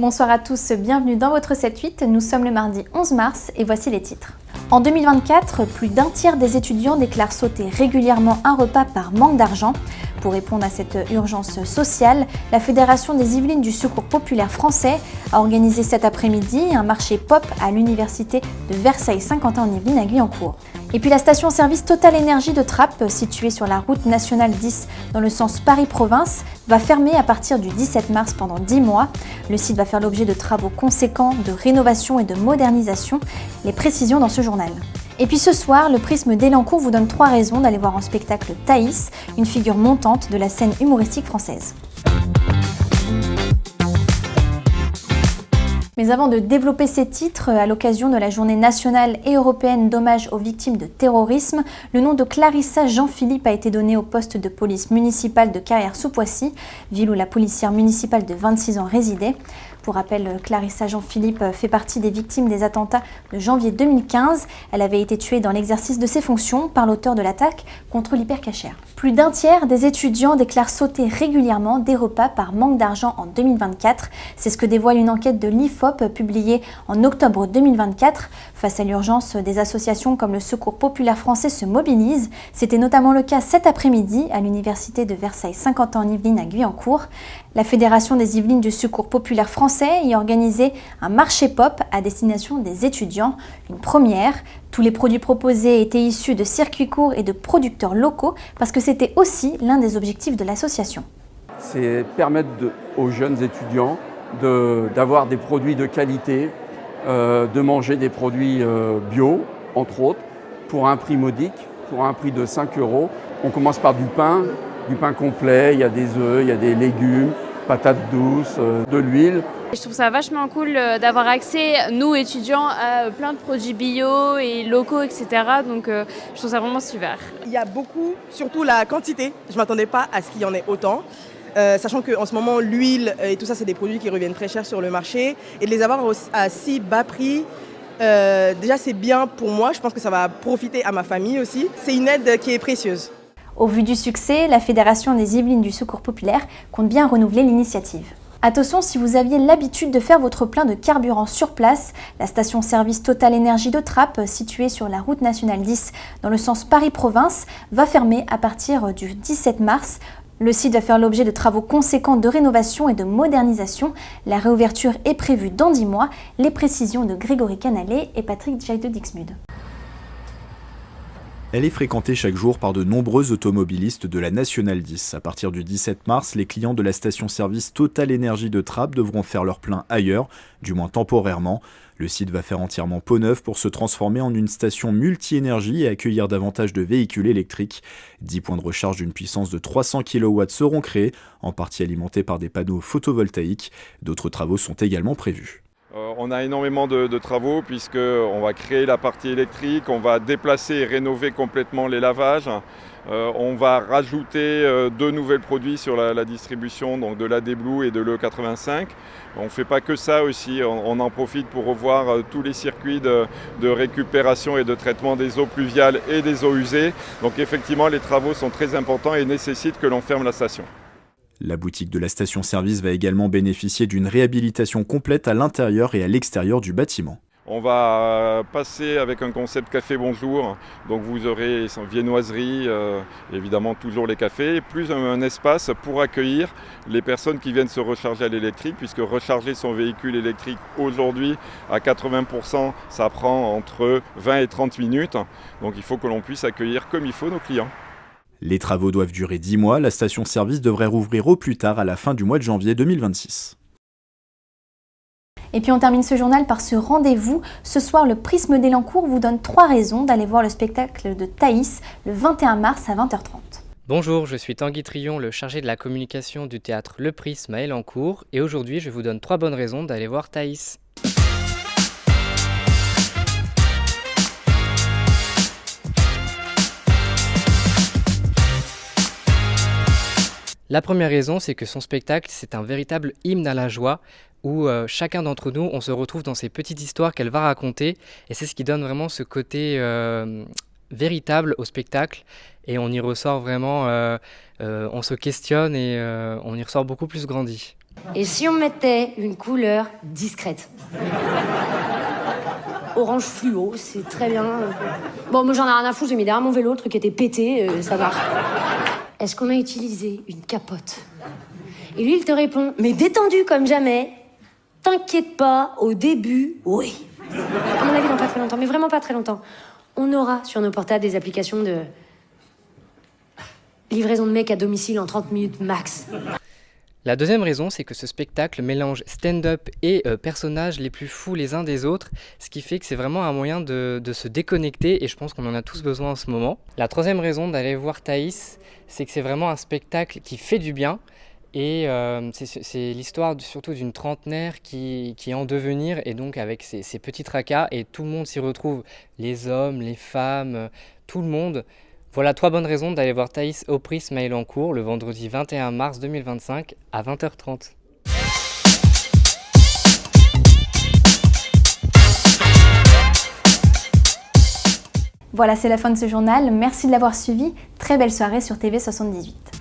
Bonsoir à tous, bienvenue dans votre 7-8. Nous sommes le mardi 11 mars et voici les titres. En 2024, plus d'un tiers des étudiants déclarent sauter régulièrement un repas par manque d'argent. Pour répondre à cette urgence sociale, la Fédération des Yvelines du Secours populaire français a organisé cet après-midi un marché pop à l'université de Versailles-Saint-Quentin-en-Yvelines à Guyancourt. Et puis la station-service Total Énergie de Trappes, située sur la route nationale 10 dans le sens Paris-Province, va fermer à partir du 17 mars pendant 10 mois. Le site va faire l'objet de travaux conséquents de rénovation et de modernisation. Les précisions dans ce journal. Et puis ce soir, le Prisme d'Elancourt vous donne 3 raisons d'aller voir en spectacle Thaïs, une figure montante de la scène humoristique française. Mais avant de développer ces titres, à l'occasion de la journée nationale et européenne d'hommage aux victimes de terrorisme, le nom de Clarissa Jean-Philippe a été donné au poste de police municipale de Carrières-sous-Poissy, ville où la policière municipale de 26 ans résidait. Pour rappel, Clarissa Jean-Philippe fait partie des victimes des attentats de janvier 2015. Elle avait été tuée dans l'exercice de ses fonctions par l'auteur de l'attaque contre l'hypercachère. Plus d'un tiers des étudiants déclarent sauter régulièrement des repas par manque d'argent en 2024. C'est ce que dévoile une enquête de l'IFOP publiée en octobre 2024. Face à l'urgence, des associations comme le Secours populaire français se mobilisent. C'était notamment le cas cet après-midi à l'université de Versailles-Saint-Quentin-en-Yvelines à Guyancourt. La Fédération des Yvelines du Secours populaire français y a organisé un marché pop à destination des étudiants. Une première. Tous les produits proposés étaient issus de circuits courts et de producteurs locaux parce que c'était aussi l'un des objectifs de l'association. C'est permettre aux jeunes étudiants d'avoir des produits de qualité, de manger des produits bio, entre autres, pour un prix modique, pour un prix de 5 €. On commence par du pain complet, il y a des œufs, il y a des légumes, patates douces, de l'huile. Je trouve ça vachement cool d'avoir accès, nous étudiants, à plein de produits bio et locaux, etc. Donc je trouve ça vraiment super. Il y a beaucoup, surtout la quantité. Je ne m'attendais pas à ce qu'il y en ait autant. Sachant qu'en ce moment, l'huile et tout ça, c'est des produits qui reviennent très cher sur le marché. Et de les avoir à si bas prix, déjà c'est bien pour moi. Je pense que ça va profiter à ma famille aussi. C'est une aide qui est précieuse. Au vu du succès, la Fédération des Yvelines du Secours populaire compte bien renouveler l'initiative. Attention, si vous aviez l'habitude de faire votre plein de carburant sur place, la station-service Total Énergie de Trappes, située sur la route nationale 10 dans le sens Paris-Province, va fermer à partir du 17 mars. Le site va faire l'objet de travaux conséquents de rénovation et de modernisation. La réouverture est prévue dans 10 mois. Les précisions de Grégory Canalet et Patrick Jaille de Dixmude. Elle est fréquentée chaque jour par de nombreux automobilistes de la Nationale 10. À partir du 17 mars, les clients de la station-service Total Énergie de Trappes devront faire leur plein ailleurs, du moins temporairement. Le site va faire entièrement peau neuve pour se transformer en une station multi-énergie et accueillir davantage de véhicules électriques. 10 points de recharge d'une puissance de 300 kW seront créés, en partie alimentés par des panneaux photovoltaïques. D'autres travaux sont également prévus. On a énormément de travaux puisqu'on va créer la partie électrique, on va déplacer et rénover complètement les lavages. On va rajouter 2 nouveaux produits sur la distribution, donc de l'AD Blue et de l'E85. On ne fait pas que ça aussi, on en profite pour revoir tous les circuits de récupération et de traitement des eaux pluviales et des eaux usées. Donc effectivement, les travaux sont très importants et nécessitent que l'on ferme la station. La boutique de la station-service va également bénéficier d'une réhabilitation complète à l'intérieur et à l'extérieur du bâtiment. On va passer avec un concept café bonjour, donc vous aurez sans viennoiserie, évidemment toujours les cafés, plus un espace pour accueillir les personnes qui viennent se recharger à l'électrique, puisque recharger son véhicule électrique aujourd'hui à 80%, ça prend entre 20 et 30 minutes, donc il faut que l'on puisse accueillir comme il faut nos clients. Les travaux doivent durer 10 mois, la station-service devrait rouvrir au plus tard à la fin du mois de janvier 2026. Et puis on termine ce journal par ce rendez-vous. Ce soir, le Prisme d'Elancourt vous donne 3 raisons d'aller voir le spectacle de Thaïs le 21 mars à 20h30. Bonjour, je suis Tanguy Trion, le chargé de la communication du théâtre Le Prisme à Elancourt, et aujourd'hui je vous donne 3 bonnes raisons d'aller voir Thaïs. La première raison, c'est que son spectacle, c'est un véritable hymne à la joie, où chacun d'entre nous, on se retrouve dans ces petites histoires qu'elle va raconter, et c'est ce qui donne vraiment ce côté véritable au spectacle, et on y ressort vraiment, on se questionne et on y ressort beaucoup plus grandi. Et si on mettait une couleur discrète? Orange fluo, c'est très bien. Bon, moi j'en ai rien à foutre, j'ai mis derrière mon vélo, le truc était pété, ça marche. Est-ce qu'on a utilisé une capote? Et lui, il te répond, mais détendu comme jamais. T'inquiète pas, au début, oui. À mon avis, dans pas très longtemps, mais vraiment pas très longtemps, on aura sur nos portables des applications de livraison de mecs à domicile en 30 minutes max. La deuxième raison, c'est que ce spectacle mélange stand-up et personnages les plus fous les uns des autres, ce qui fait que c'est vraiment un moyen de se déconnecter et je pense qu'on en a tous besoin en ce moment. La troisième raison d'aller voir Thaïs, c'est que c'est vraiment un spectacle qui fait du bien et c'est l'histoire surtout d'une trentenaire qui est en devenir et donc avec ses petits tracas et tout le monde s'y retrouve, les hommes, les femmes, tout le monde. Voilà 3 bonnes raisons d'aller voir Thaïs au prix Smail-en-Cours le vendredi 21 mars 2025 à 20h30. Voilà, c'est la fin de ce journal. Merci de l'avoir suivi. Très belle soirée sur TV78.